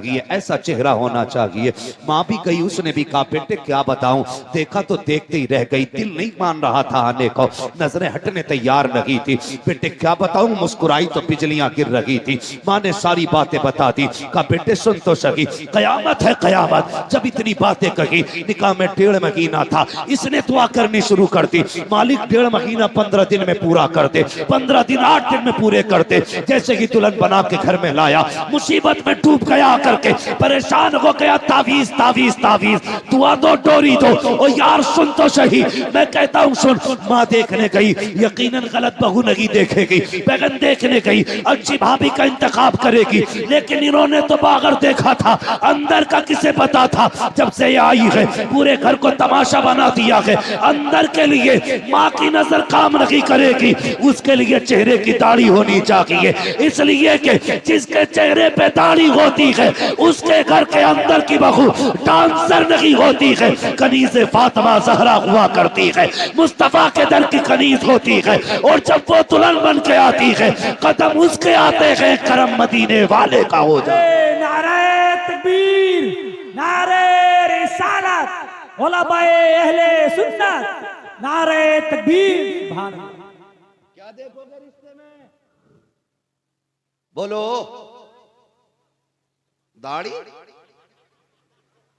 चाहिए, ऐसा चेहरा होना चाहिए। माँ भी गई, उसने भी कहा बेटे क्या बताऊं, देखा तो देखते ही रह गई, दिल नहीं मान रहा था आने को, नजरें हटने तैयार नहीं थी। बेटे क्या बताऊं, मुस्कुराई तो बिजलियां गिर रही थी। माँ ने सारी बातें बता दी। कहा बेटे सुन तो सही, कयामत है कयामत। जब इतनी बातें कही, निकाह में 1.5 महीना था, इसने दुआ करनी शुरू कर दी, मालिक 1.5 महीना 15 दिन में पूरा कर दे, 15 दिन 8 दिन में पूरे करते। जैसे ही दुल्हन बना के घर में लाया, मुसीबत में डूब गया करके परेशान हो गया, तावीज तावीज तावीज, दुआ दो डोरी दो। ओ यार सुन तो सही, मैं कहता हूं सुन। माँ देखने गई, यकीनन गलत बहू नहीं देखेगी, बैगन देखने गई, अच्छी भाभी का इंतखाब करेगी, लेकिन इन्होंने तो बागर देखा था, अंदर का किसे पता था। जब से ये आई है पूरे घर को तमाशा बना दिया है। अंदर के लिए माँ की नजर काम नहीं करेगी, उसके लिए चेहरे की दाढ़ी होनी चाहिए, इसलिए कि जिसके चेहरे पे दाढ़ी होती है उसके घर के अंदर की बहू डांसर नहीं होती है। कनीज़े फातिमा ज़हरा हुआ करती है, मुस्तफा के दर की कनीज होती है, और जब वो दुल्हन बन के आती है कदम उसके आते हैं, करम मदीने वाले का हो जाए। नारे तकबीर, नारे रिसालत, उलमाए अहले सुन्नत, नारे तकबीर। क्या देखोगे रिश्ते में? बोलो। दाढ़ी?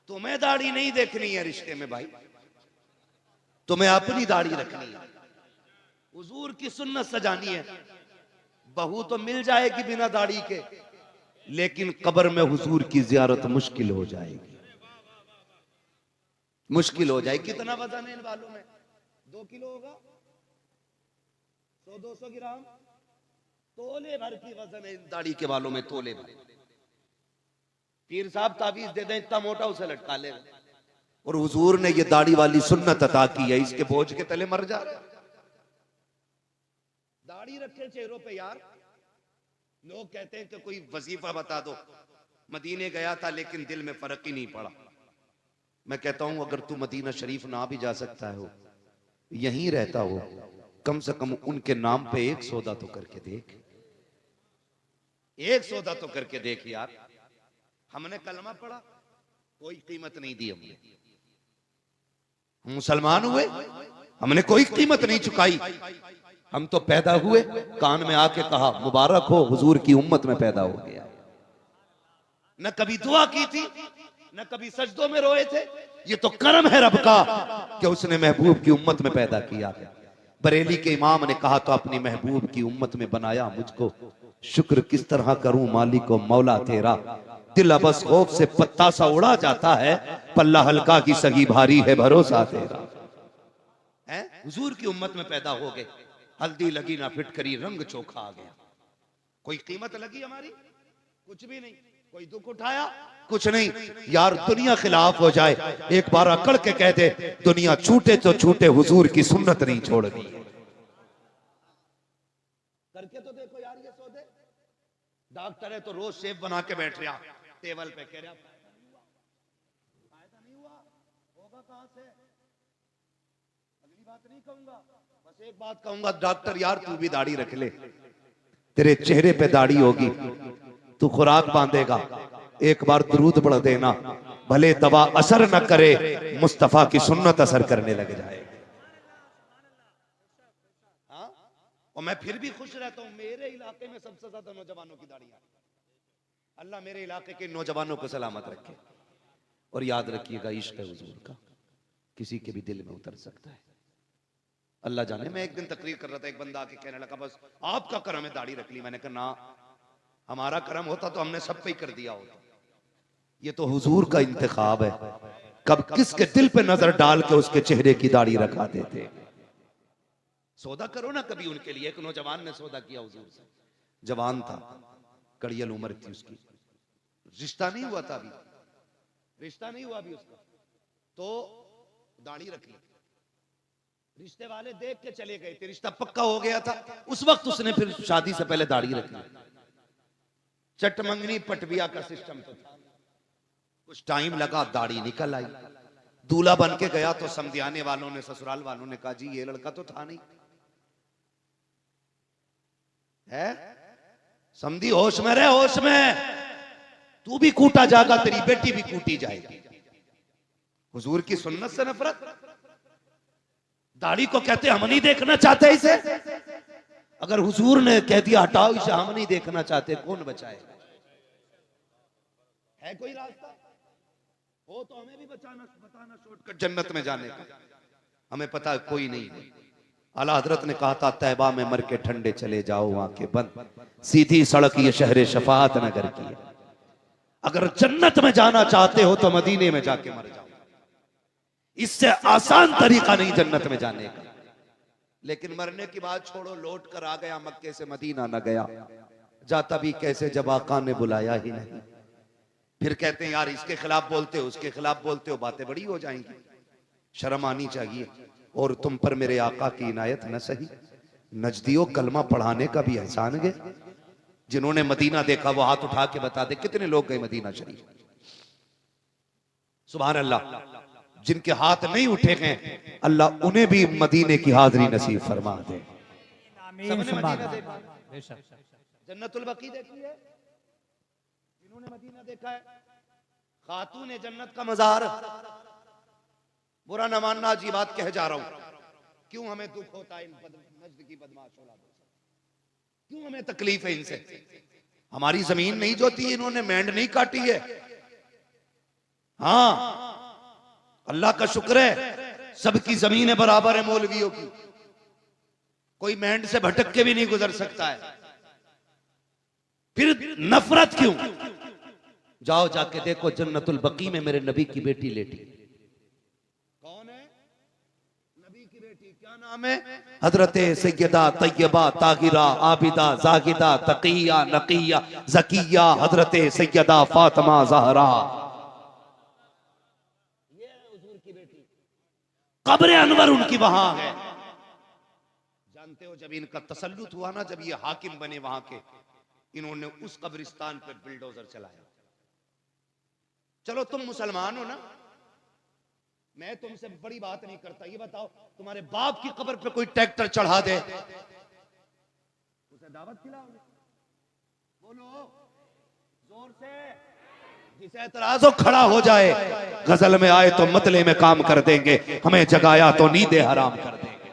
तुम्हें दाढ़ी नहीं देखनी है रिश्ते में भाई, तुम्हें अपनी दाढ़ी रखनी है, हुजूर की सुन्नत सजानी है। बहू तो मिल जाएगी बिना दाढ़ी के, लेकिन कब्र में हुजूर की जियारत मुश्किल हो जाएगी, मुश्किल हो जाएगी। कितना वजन है इन बालों में? 2 किलो होगा, 100-200 ग्राम, तोले भर की वजन है इन दाढ़ी के बालों में, तोले भर। पीर साहब ताबीज दे दें इतना मोटा, उसे लटका ले। और हुजूर ने ये दाढ़ी वाली सुन्नत अता की है, इसके बोझ के तले मर जा रहे। दाढ़ी रखे चेहरों पे यार। लोग कहते हैं कि कोई वजीफा बता दो, मदीने गया था लेकिन दिल में फर्क ही नहीं पड़ा। मैं कहता हूं अगर तू मदीना शरीफ ना भी जा सकता हो, यहीं रहता हो, कम से कम उनके नाम पे एक सौदा तो करके देख, एक सौदा तो करके देख यार। हमने कलमा पढ़ा, कोई कीमत नहीं दी हमने, हम मुसलमान हुए, हमने कोई कीमत नहीं चुकाई। हम तो पैदा हुए, कान में आके कहा मुबारक हो हुजूर की उम्मत में पैदा हो गया। न कभी दुआ की थी, न कभी सजदों में रोए थे। ये तो करम है रब का कि उसने महबूब की उम्मत में पैदा किया है। बरेली के इमाम ने कहा तो अपनी महबूब की उम्मत में बनाया मुझको, शुक्र किस तरह करूं मालिक और मौला तेरा। दिल अबस खौफ से पत्ता सा उड़ा जाता है, पल्ला हल्का की सगी भारी है भरोसा तेरा। है हुजूर की उम्मत में पैदा हो गए, हल्दी लगी ना फिटकरी, रंग चोखा आ गया। कोई कीमत लगी हमारी? कुछ भी नहीं। कोई दुख उठाया? कुछ नहीं। यार दुनिया खिलाफ हो जाए, एक बार अकड़ के कह दे दुनिया छूटे तो छूटे, हुजूर की सुन्नत नहीं छोड़नी। करके तो देखो यार ये सौदे। डॉक्टर है तो रोज शेप बना के बैठ रहा टेबल पे, कह रहा फायदा नहीं हुआ, होगा कहां से? अगली बात नहीं कहूंगा, बस एक बात कहूंगा, डॉक्टर यार तू भी दाढ़ी रख ले, तेरे चेहरे पे दाढ़ी होगी, तू खुराक बांधेगा, एक बार दुरूद पढ़ देना, भले दवा असर न करे, मुस्तफा की सुन्नत असर करने लग जाए। हाँ? और मैं फिर भी खुश रहता हूं, मेरे इलाके में सबसे ज्यादा नौजवानों की दाढ़ियां। अल्लाह मेरे इलाके के नौजवानों को सलामत रखे। और याद रखिएगा इश्क हुजूर का किसी के भी दिल में उतर सकता है। अल्लाह जाने, मैं एक दिन तकरीर कर रहा था, एक बंदा आके कहने लगा बस आपका करम है दाढ़ी रख ली। मैंने कहा ना, हमारा करम होता तो हमने सब पे ही कर दिया होता। ये तो हुजूर का इंतखाब है, कब किसके दिल पे नजर डाल के उसके चेहरे की दाढ़ी रखा देते। सौदा करो ना कभी उनके लिए। एक नौजवान ने सौदा किया हुजूर से, जवान था, कड़ियल उम्र थी उसकी, रिश्ता नहीं हुआ था अभी, रिश्ता नहीं हुआ अभी उसका, तो दाढ़ी रख ली। रिश्ते वाले देख के चले गए थे, रिश्ता पक्का हो गया था। उस वक्त उसने फिर शादी से पहले दाढ़ी रख ली। चटमंगनी पटबिया का सिस्टम तो था। कुछ टाइम लगा, दाढ़ी निकल आई। दूल्हा बन के गया तो समझाने वालों ने, ससुराल वालों ने कहा जी ये लड़का तो था नहीं है, समझी होश में रहे, होश में। तू भी कूटा जाएगा, तेरी बेटी भी कूटी जाएगी। हुजूर की सुन्नत से नफरत। दाढ़ी को कहते हम नहीं देखना चाहते इसे। अगर हुजूर ने कह दिया हटाओ इसे, हम नहीं देखना चाहते, कौन बचाएगा? है कोई रास्ता? हो तो हमें भी बताना शॉर्टकट जन्नत में जाने का। हमें पता है कोई नहीं है। आला हजरत ने कहा था तैबा में मर के ठंडे चले जाओ, आंखें बंद, सीधी सड़क ये शहर शफात नगर की है। अगर जन्नत में जाना चाहते हो तो मदीने में जाके मर जाओ। इससे आसान तरीका नहीं जन्नत में जाने का। लेकिन मरने की बात छोड़ो, लौट कर आ गया मक्के से मदीना न गया, जाता भी कैसे जब आका ने बुलाया ही नहीं। फिर कहते हैं यार इसके खिलाफ बोलते हो, उसके खिलाफ बोलते हो, बातें बड़ी हो जाएंगी, शर्म आनी चाहिए। और तुम पर मेरे आका की इनायत न सही, नजदियों कलमा पढ़ाने का भी एहसान गया। जिन्होंने मदीना देखा वो हाथ उठा के बता दे कितने लोग गए मदीना शरीफ। सुभान अल्लाह। जिनके हाथ नहीं उठे हैं अल्लाह उन्हें भी मदीने की हाजिरी नसीब फरमा दे। सबने मदीना देखा, जन्नतुल बकी देखी है? जिन्होंने मदीना देखा है, खातून जन्नत का मज़ार। बुरा न मानना, जी बात कह जा रहा हूं। क्यों हमें दुख होता है इन नज्द की बदमाश औलादों से? क्यों हमें तकलीफ है इनसे? हमारी जमीन नहीं जोती, इन्होंने मैंड नहीं काटी है। हाँ, अल्लाह का शुक्र है सबकी जमीन बराबर है मौलवियों की। कोई मैंड से भटक के भी नहीं गुजर सकता है। फिर नफरत क्यों? जाओ जाके देखो जन्नतुल बकी में मेरे नबी की बेटी लेटी। कौन है नबी की बेटी? क्या नाम है? हजरत सैयदा तैयबा ताहिरा आबिदा जाहिदा तकिया नकिया जकिया हजरत सैयदा फातिमा ज़हरा। ये हुजूर की बेटी। कब्र अनवर उनकी वहां है। जानते हो जब इनका तसल्लुत हुआ ना, जब ये हाकिम बने वहां के, इन्होंने उस कब्रिस्तान पर बिल्डोजर चलाया। चलो तुम मुसलमान हो ना, मैं तुमसे बड़ी बात नहीं करता। ये बताओ तुम्हारे बाप की कब्र पे कोई ट्रैक्टर चढ़ा दे, उसे दावत खिलाओगे? बोलो जोर से। जिसे एतराज हो खड़ा हो जाए। गजल में आए तो मतले में काम कर देंगे, हमें जगाया तो नींदे हराम कर देंगे।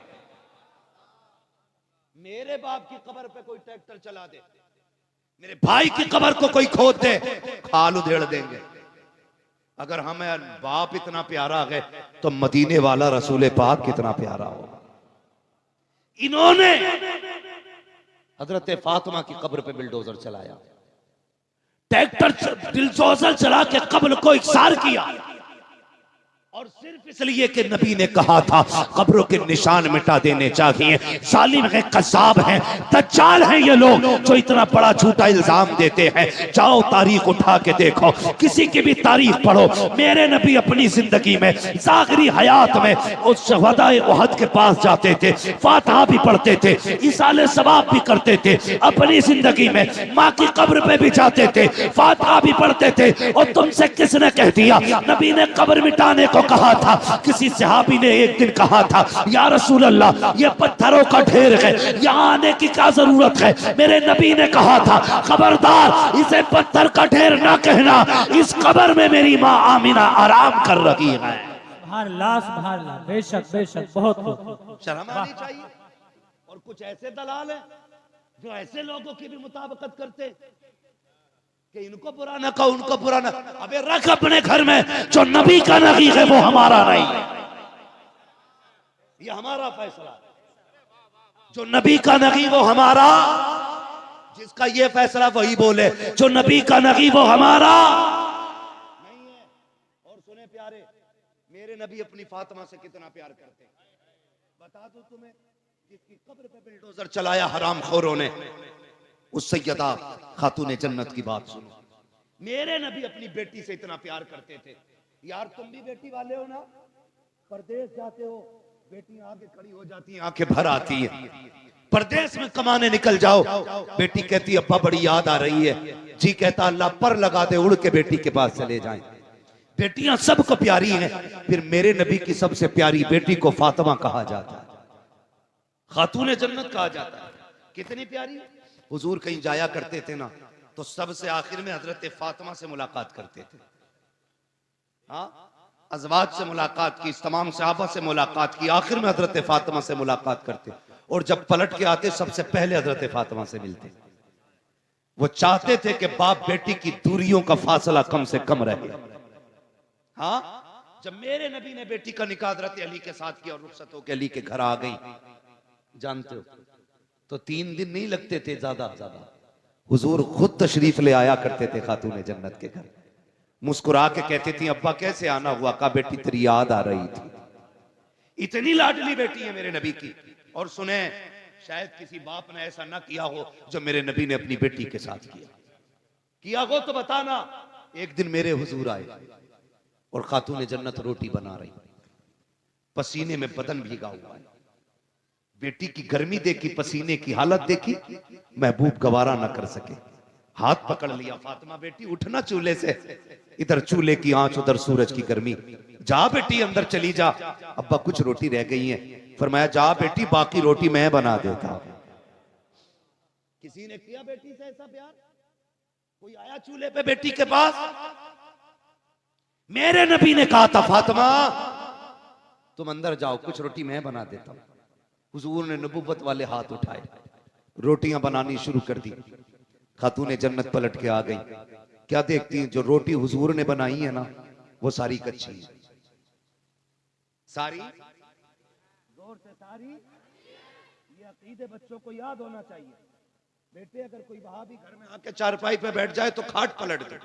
मेरे बाप की कब्र पे कोई ट्रैक्टर चला दे, मेरे भाई की कब्र को कोई खोद दे, खाल उधेड़ देंगे। अगर हमें बाप इतना प्यारा है तो मदीने वाला रसूल पाक कितना प्यारा होगा। इन्होंने हजरत फातिमा की कब्र पे बिल्डोजर चलाया, ट्रैक्टर बिल्डोजर चला के कब्र को इकसार किया, और सिर्फ इसलिए कि नबी ने कहा था कब्रों के निशान मिटा देने चाहिए। जालिम है, कज़्ज़ाब है, दज्जाल है ये लोग जो इतना बड़ा झूठा इल्जाम देते हैं। जाओ तारीख उठा के देखो, किसी की भी तारीख पढ़ो। मेरे नबी अपनी जिंदगी में ज़ाहिरी हयात में उस शहदाए उहद के पास जाते थे, फातिहा भी पढ़ते थे, इसाले सवाब भी करते थे, अपनी जिंदगी में माँ की कब्र पे भी जाते थे, फातिहा भी पढ़ते थे। और तुमसे किसने कह दिया? नबी ने कब्र मिटाने को कहा था। किसी सहाबी ने एक दिन कहा था या रसूल अल्लाह ये पत्थरों का ढेर है, यहाँ आने की क्या जरूरत है? मेरे नबी ने कहा था खबरदार इसे पत्थर का ढेर ना कहना, इस कब्र में मेरी माँ आमिना आराम कर रही है। सुभान अल्लाह, बेशक बेशक, बहुत शर्म आनी चाहिए। और कुछ ऐसे दलाल हैं जो ऐसे लोगों की भी मुताबिकत करते कि इनको बुरा ना कहो, उनको बुरा ना। अबे रख अपने घर में, जो नबी का नबी है वो हमारा नहीं है, ये हमारा फैसला। जो नबी का नबी वो हमारा, जिसका ये फैसला वही बोले, जो नबी का नबी वो हमारा नहीं है। और सुने प्यारे, मेरे नबी अपनी फातिमा से कितना प्यार करते, बता दो तुम्हें। जिसकी कब्र पे बिल्डोजर चलाया हरामखोरों ने, उस सैयदा खातून जन्नत की बात सुनो। मेरे नबी अपनी बेटी से इतना प्यार करते थे। यार तुम भी बेटी वाले हो ना, परदेश जाते हो, बेटियां आगे खड़ी हो जाती हैं, आंखें भर आती हैं। परदेश में कमाने निकल जाओ, बेटी कहती अब्बा बड़ी याद आ रही है, जी कहता अल्लाह पर लगा दे, उड़ के बेटी के पास चले जाएं। बेटियां सबको प्यारी हैं, फिर मेरे नबी की सबसे प्यारी बेटी को फातिमा कहा जाता है, खातून जन्नत कहा जाता है। कितनी प्यारी। हुजूर कहीं जाया करते थे ना, तो सबसे आखिर में हजरत फातिमा से मुलाकात करते थे। हाँ, अज़वाज से मुलाकात की, तमाम सहाबा से मुलाकात की, आखिर में हजरत फातिमा से मुलाकात करते। और जब पलट के आते सबसे पहले हजरत फातिमा से मिलते। वो चाहते थे कि बाप बेटी की दूरियों का फासला कम से कम रहे। हाँ, जब मेरे नबी ने बेटी का निकाह हजरत अली के साथ किया और रुखसत होकर अली के घर आ गई, जानते हो, तो 3 दिन नहीं लगते थे ज्यादा ज्यादा। हुजूर खुद तशरीफ ले आया करते थे खातून जन्नत के घर। मुस्कुरा के कहती थी, अब्बा कैसे आना हुआ? का बेटी तेरी याद आ रही थी। इतनी लाडली बेटी है मेरे नबी की। और सुने, शायद किसी बाप ने ऐसा ना किया हो जो मेरे नबी ने अपनी बेटी के साथ किया हो तो बताना। एक दिन मेरे हुजूर आए और खातून जन्नत रोटी बना रही, पसीने में बदन भीगा हुआ है। बेटी की गर्मी देखी, पसीने की हालत देखी, महबूब गवारा ना कर सके, हाथ पकड़ लिया, फातिमा बेटी उठना चूल्हे से। इधर चूल्हे की आंच, उधर सूरज की गर्मी। जा बेटी अंदर चली जा, अब्बा कुछ रोटी रह गई है। फरमाया जा बेटी, बाकी रोटी मैं बना देता। किसी ने किया बेटी से ऐसा प्यार? कोई आया चूल्हे पे बेटी के पास? मेरे नबी ने कहा था, फातिमा तुम अंदर जाओ, कुछ रोटी मैं बना देता हूं। हुजूर ने नबूवत वाले हाथ उठाए, रोटियां बनानी शुरू कर दी। खातून जन्नत पलट के आ गई। क्या देखती हैं? जो रोटी हुजूर ने बनाई है ना, वो सारी कच्ची है। सारी जोर से सारी। ये अकीदे बच्चों को याद होना चाहिए। बेटे अगर कोई वहाबी घर में आके चारपाई पे बैठ जाए तो खाट पलट दो।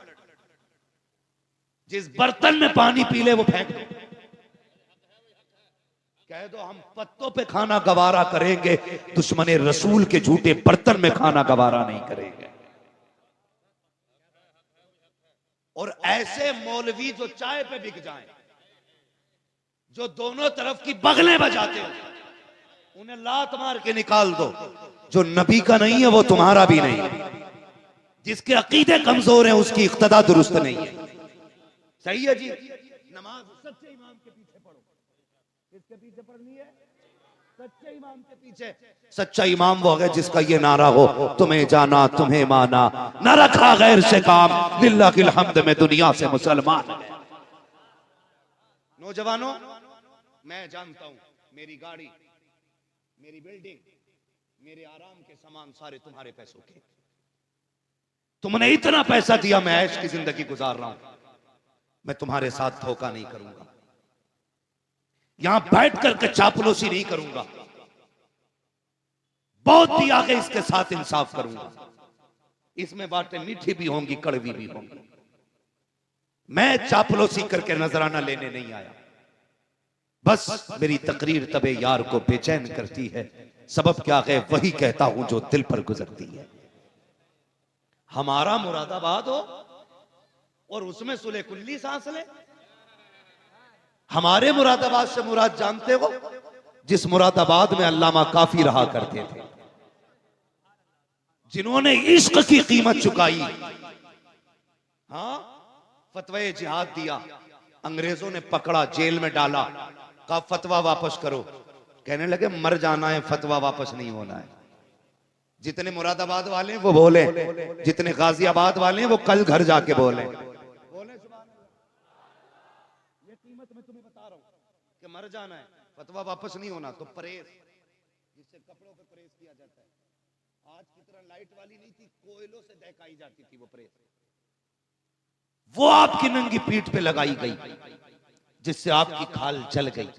जिस बर्तन में पानी पी ले वो फेंक दो। कह दो हम पत्तों पे खाना गवारा करेंगे, दुश्मने रसूल के झूठे बर्तन में खाना गवारा नहीं करेंगे। और ऐसे मौलवी जो चाय पे बिक जाएं, जो दोनों तरफ की बगलें बजाते हो, उन्हें लात मार के निकाल दो। जो नबी का नहीं है वो तुम्हारा भी नहीं है। जिसके अकीदे कमजोर हैं उसकी इक्तदा दुरुस्त नहीं है। सही है जी। नमाज सच्चे इमाम के पीछे पढ़ो। किसके पीछे पढ़नी है? सच्चे इमाम के पीछे। सच्चा इमाम वो है जिसका ये नारा हो, तुम्हें जाना तुम्हें माना, न रखा गैर से काम, लिल्लाहिल हम्द में दुनिया से मुसलमान। नौजवानों, मैं जानता हूं मेरी गाड़ी, मेरी बिल्डिंग, मेरे आराम के सामान सारे तुम्हारे पैसों के। तुमने इतना पैसा दिया, मैं ऐश की जिंदगी गुजार रहा हूं। मैं तुम्हारे साथ धोखा नहीं करूंगा, यहां बैठ करके चापलूसी नहीं करूंगा। बहुत दिया के इसके साथ इंसाफ करूंगा। इसमें बातें मीठी भी होंगी, कड़वी भी होंगी। मैं चापलूसी करके नजराना लेने नहीं आया। बस मेरी तकरीर तबे यार को बेचैन करती है। सबब क्या है? वही कहता हूं जो दिल पर गुजरती है। हमारा मुरादाबाद हो और उसमें सुले कुल्ली सांस ले। हमारे मुरादाबाद से मुराद जानते हो? जिस मुरादाबाद में अल्लामा काफी रहा करते थे, जिन्होंने इश्क की कीमत चुकाई। हाँ, फतवे जिहाद दिया, अंग्रेजों ने पकड़ा, जेल में डाला, कहा फतवा वापस करो। कहने लगे मर जाना है, फतवा वापस नहीं होना है। जितने मुरादाबाद वाले हैं वो बोले, जितने गाजियाबाद वाले हैं वो कल घर जाके बोले। ये कीमत मैं तुम्हें बता रहा हूं कि मर जाना है, फतवा वापस नहीं होना। तो परहेज, जिससे कपड़ों पे परहेज किया जाता है, आज की तरह लाइट वाली नहीं थी, कोयलों से दहकाई जाती थी वो परहेज, वो आपकी नंगी पीठ पे लगाई गई, जिससे आपकी खाल जल गई।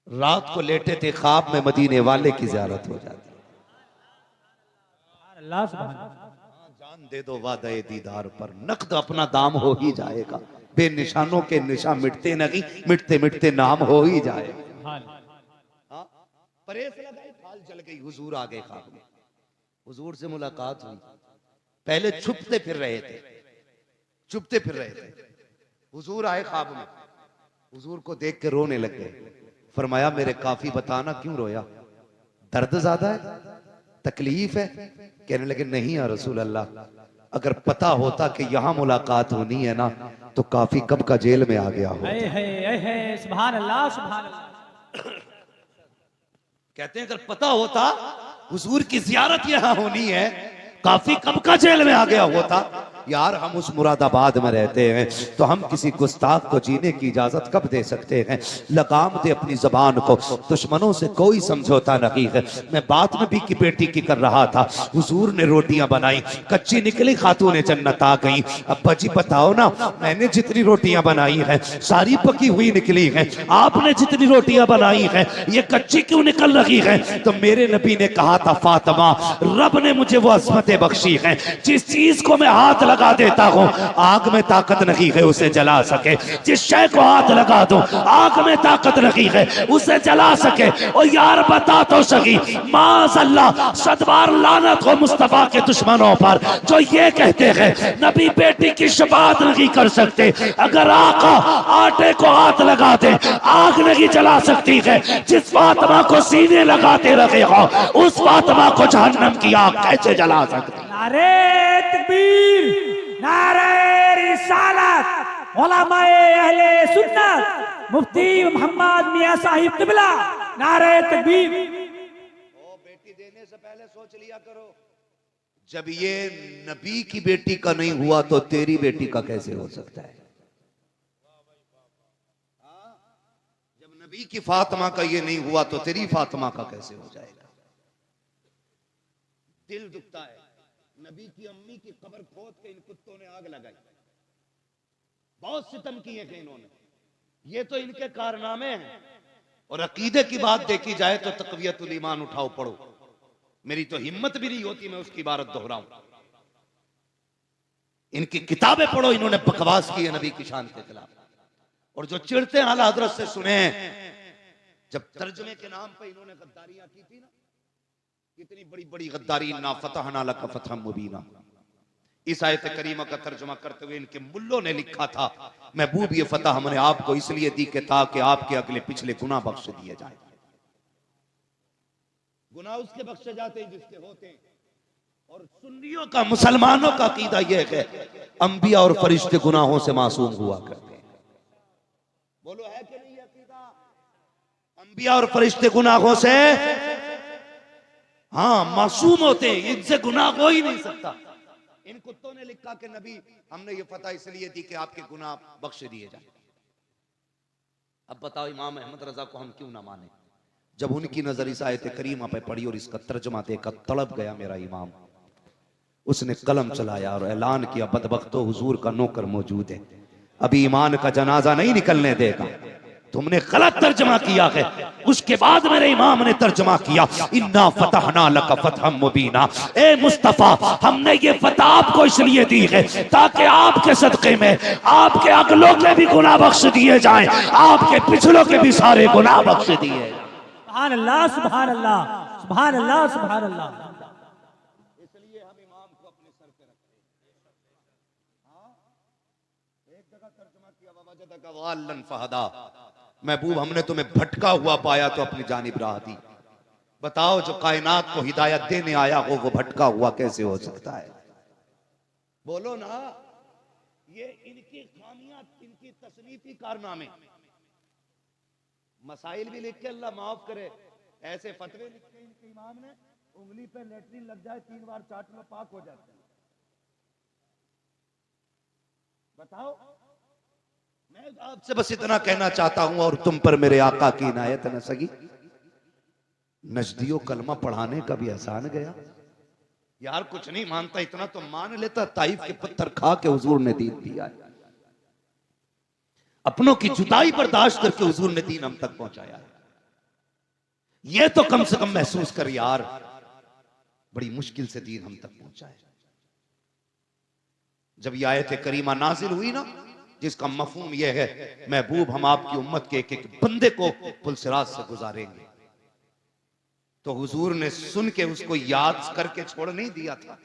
रात को लेटे थे, ख्वाब में मदीने वाले की ज़ियारत हो जाती। जान दे दो वादे दीदार पर, नकद अपना दाम हो ही जाएगा। बेनिशानों के निशान मिटते नहीं, मिटते मिटते नाम हो ही जाएगा। हाँ, परहेज लगाई, खाल जल गई। हुजूर आ गए ख्वाब में, हुजूर से मुलाकात हुई। पहले छुपते फिर रहे थे, छुपते फिर रहे थे। हुजूर आए ख्वाब में, हुजूर को देख के रोने लग गए। फरमाया मेरे काफी बताना क्यों रोया? दर्द ज्यादा है, तकलीफ है? कहने लगे नहीं या रसूल अल्लाह, अगर पता होता कि यहां मुलाकात होनी है ना, तो काफी कब का जेल में आ गया हो। सुभान अल्लाह, सुभान अल्लाह। कहते हैं अगर पता होता हुजूर की जियारत यहां होनी है काफी कब का जेल में आ गया होता। यार हम उस मुरादाबाद में रहते हैं तो हम किसी गुस्ताख को जीने की इजाजत कब दे सकते हैं। लगाम दे अपनी जबान को, दुश्मनों से कोई समझौता नहीं है। मैं बात नबी की बेटी की कर रहा था, हुजूर ने रोटियां बनाई, कच्ची निकली, खातून जन्नत आ गई। अब्बा जी बताओ ना, मैंने जितनी रोटियां बनाई हैं सारी पकी हुई निकली हैं, आपने जितनी रोटियां बनाई हैं ये कच्ची क्यों निकल रही है। तो मेरे नबी ने कहा था, फातिमा रब ने मुझे वो अज़मतें बख्शी हैं, जिस चीज को मैं हाथ लगा देता हूं आग में ताकत नहीं है उसे जला सके। जिस शय को हाथ लगा दो आग में ताकत नहीं है उसे जला सके। और यार बता तो सही, माज़अल्लाह सदबार लानत हो मुस्तफा के दुश्मनों पर जो ये कहते हैं नबी बेटी की शफाअत नहीं कर सकते। अगर आका आटे को हाथ लगा दे आग नहीं जला सकती है। जिस फातिमा को सीने लगाते रहे हो उस फातिमा को जहन्नम की आग कैसे जला सकती। नारे तकबीर, नारे रिसालत, उलमाए अहले सुन्नत, मुफ्ती मोहम्मद मियां साहिब किबला, नारे तकबीर। बेटी देने से पहले सोच लिया करो, जब ये नबी की बेटी का नहीं हुआ तो तेरी बेटी का कैसे हो सकता है। जब नबी की फातिमा का ये नहीं हुआ तो तेरी फातिमा का कैसे हो जाएगा। दिल दुखता है। नबी की अम्मी की कब्र खोद के इन कुत्तों ने आग लगाई, बहुत सितम किए थे इन्होंने। ये तो इनके कारनामे हैं। और अकीदे की बात देखी जाए तो तक़वियतुल ईमान उठाओ पढ़ो, मेरी तो हिम्मत भी नहीं होती मैं उसकी इबारत दोहराऊं। इनकी किताबें पढ़ो, इन्होंने बकवास की है नबी की शान के खिलाफ। और जो चिढ़ते हैं आला हज़रत से सुने, जब तर्जुमे के नाम पे इन्होंने गद्दारियां की थी ना, कितनी बड़ी बड़ी गद्दारी, ना फतहना लक फतहम मुबीना। इस आयत करीमा का तर्जुमा करते हुए इनके मुल्लों ने लिखा था, महबूब ये फतह हमने आपको इसलिए दी कि ताकि आपके अगले पिछले गुनाह बख्श दिए जाए। गुनाह उसके बख्शे जाते हैं जिसके होते हैं। और सुन्नियों का, मुसलमानों का अकीदा यह है अंबिया और फरिश्ते गुनाहों से मासूम हुआ करते हैं। बोलो है कि नहीं अकीदा? अंबिया और फरिश्ते गुनाहों से हाँ मासूम होते हैं, इनसे गुनाह हो ही नहीं सकता। इन कुत्तों ने लिखा कि नबी हमने ये फतह इसलिए दी कि आपके गुनाह बख्श दिए जाए। अब बताओ इमाम अहमद रजा को हम क्यों ना माने। जब उनकी नजर इस आयत करीमा पे पड़ी और इसका तर्जुमा देखा, तड़प गया मेरा इमाम। उसने कलम चलाया और ऐलान किया, बदबख्तो हुजूर का नौकर मौजूद है, अभी ईमान का जनाजा नहीं निकलने देगा। तुमने गलत तर्जमा किया है। उसके बाद मेरे इमाम ने तर्जमा किया, इन्ना फतहना लक फतहम मुबीना। ए मुस्तफा हमने ये फतह आपको इसलिए दी है ताकि आपके सदक़े में आपके अगलों के भी गुनाह बख्श दिए जाएं, आपके पिछलों के भी सारे गुनाह बख्श दिए। सुभान अल्लाह, सुभान अल्लाह, सुभान अल्लाह, सुभान अल्लाह। इसलिए हम इमाम को अपने सर पे रखते हैं। एक जगह तर्जुमा किया, ववजदक वाल्लन फहदा, महबूब हमने तुम्हें भटका हुआ पाया तो अपनी जानिब राह दी। बताओ जो कायनात को हिदायत देने आया हो वो भटका हुआ कैसे हो सकता है। बोलो ना। ये इनकी खामियां, इनकी तसनीफी कारनामे। मसाइल भी लिख के अल्लाह माफ करे, ऐसे फतवे लिखे इनके इमाम ने, उंगली पे लेटरिन लग जाए 3 बार चाट लो पाक हो जाता है। बताओ। मैं आपसे बस इतना कहना चाहता हूं और तुम पर मेरे आका की इनायत न सगी, नजदियो कलमा पढ़ाने का भी एहसान गया। यार कुछ नहीं मानता इतना तो मान लेता, ताइफ के पत्थर खा के हुजूर ने दीन दिया है। अपनों की जुदाई बर्दाश्त करके हुजूर ने दीन हम तक पहुंचाया है। ये तो कम से कम महसूस कर यार, बड़ी मुश्किल से दीन हम तक पहुंचा है। जब ये आयत करीमा नाजिल हुई ना, जिसका मफहूम यह है महबूब हम आपकी उम्मत के एक एक बंदे को पुलसिरात से गुजारेंगे, तो हुजूर ने सुन के उसको याद करके छोड़ नहीं दिया था।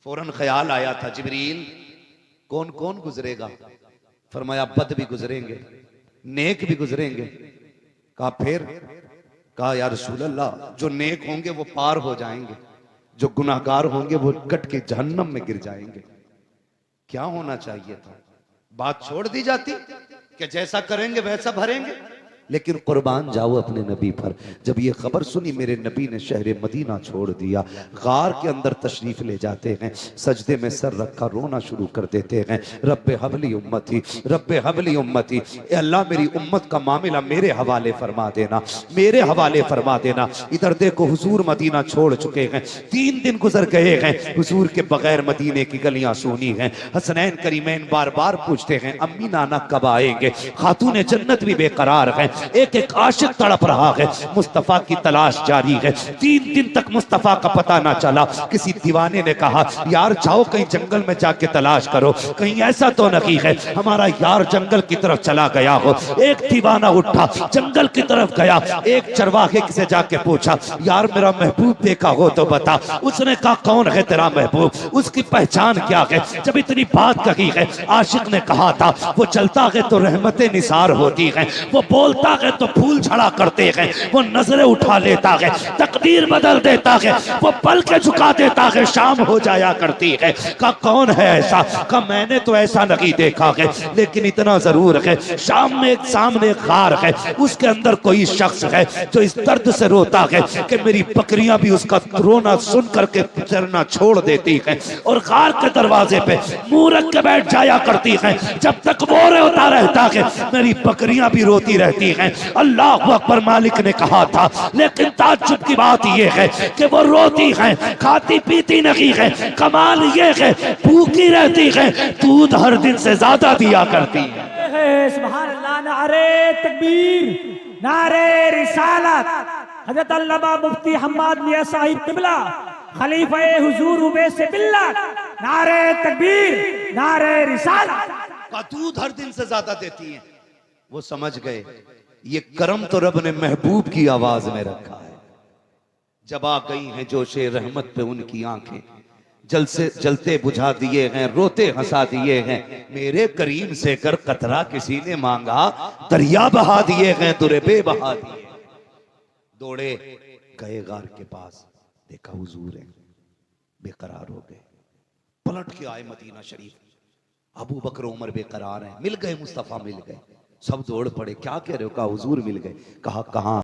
फौरन ख्याल आया था, जिब्रील कौन कौन गुजरेगा? फरमाया बद भी गुजरेंगे, नेक भी गुजरेंगे। कहा फिर? कहा या रसूल अल्लाह जो नेक होंगे वो पार हो जाएंगे, जो गुनाहगार होंगे वो कट के जहन्नम में गिर जाएंगे। क्या होना चाहिए था? बात छोड़ दी जाती कि जैसा करेंगे वैसा भरेंगे। लेकिन कुर्बान जाओ अपने नबी पर। जब ये खबर सुनी मेरे नबी ने शहर मदीना छोड़ दिया, गार के अंदर तशरीफ ले जाते हैं, सजदे में सर रखा रोना शुरू कर देते हैं। रब्बे हबली उम्मती, रब्बे हबली उम्मती, ए अल्लाह मेरी उम्मत का मामला मेरे हवाले फरमा देना, मेरे हवाले फरमा देना। इधर देखो हुजूर मदीना छोड़ चुके हैं, 3 दिन गुजर गए हैं, हुजूर के बगैर मदीने की गलियां सूनी हैं। हसनैन करीमैन बार बार पूछते हैं अम्मी नाना कब आएंगे। खातून जन्नत भी बेकरार है, एक एक आशिक तड़प रहा है, मुस्तफा की तलाश जारी है। 3 दिन तक मुस्तफा का पता ना चला। किसी दीवाने ने कहा यार जाओ कहीं जंगल में जाके तलाश करो, कहीं ऐसा तो नहीं है हमारा यार जंगल की तरफ चला गया हो। एक दीवाना उठा जंगल की तरफ गया, एक चरवाहे से जाके पूछा यार मेरा महबूब देखा हो तो बता। उसने कहा कौन है तेरा महबूब, उसकी पहचान क्या है। जब इतनी बात कही है, आशिक ने कहा था वो चलता है तो रहमतें निसार होती हैं, वो बोलता है तो फूल झड़ा करते हैं, वो नजरें उठा लेता है तकदीर बदल देता है, वो पल के झुका देता है शाम हो जाया करती है। का कौन है ऐसा, का मैंने तो ऐसा नहीं देखा है, लेकिन इतना जरूर है शाम में एक सामने गार है, उसके अंदर कोई शख्स है जो इस दर्द से रोता है कि मेरी बकरियां भी उसका रोना सुन करके चरना छोड़ देती हैं और गार के दरवाजे पे मुंह रख के बैठ जाया करती हैं। जब तक वो रोता रहता है मेरी बकरियां भी रोती रहती हैं। अल्लाह अकबर मालिक ने कहा था, लेकिन ताज्जुब की बात यह है कि वो रोती हैं, खाती पीती नहीं है। कमाल ये है भूखी रहती है, दूध हर दिन से ज्यादा दिया करती है। सुभान अल्लाह, नारे तकबीर, नारे रिसालत। हजरत अल्लामा मुफ्ती हम्माद मियां साहिब किबला खलीफा हुजूर उवैस बिल्ला, नारे तकबीर, नारे रिसालत। का दूध हर दिन से ज्यादा देती है। वो समझ गए ये करम तो रब ने महबूब की आवाज में रखा है। जब आ गई हैं जोशे रहमत पे उनकी आंखें, जल से जलते बुझा दिए हैं, रोते हंसा दिए हैं। मेरे करीम से कर कतरा किसी ने मांगा, दरिया बहा दिए हैं, दुरबे बहा दिए। दौड़े गए गार के पास, देखा हुजूर है, बेकरार हो गए। पलट के आए मदीना शरीफ, अबू बकर उमर बेकरार हैं, मिल गए मुस्तफा, मिल गए। सब दौड़ पड़े, क्या कह रहे हो, कहा हुजूर मिल गए। कहा कहां।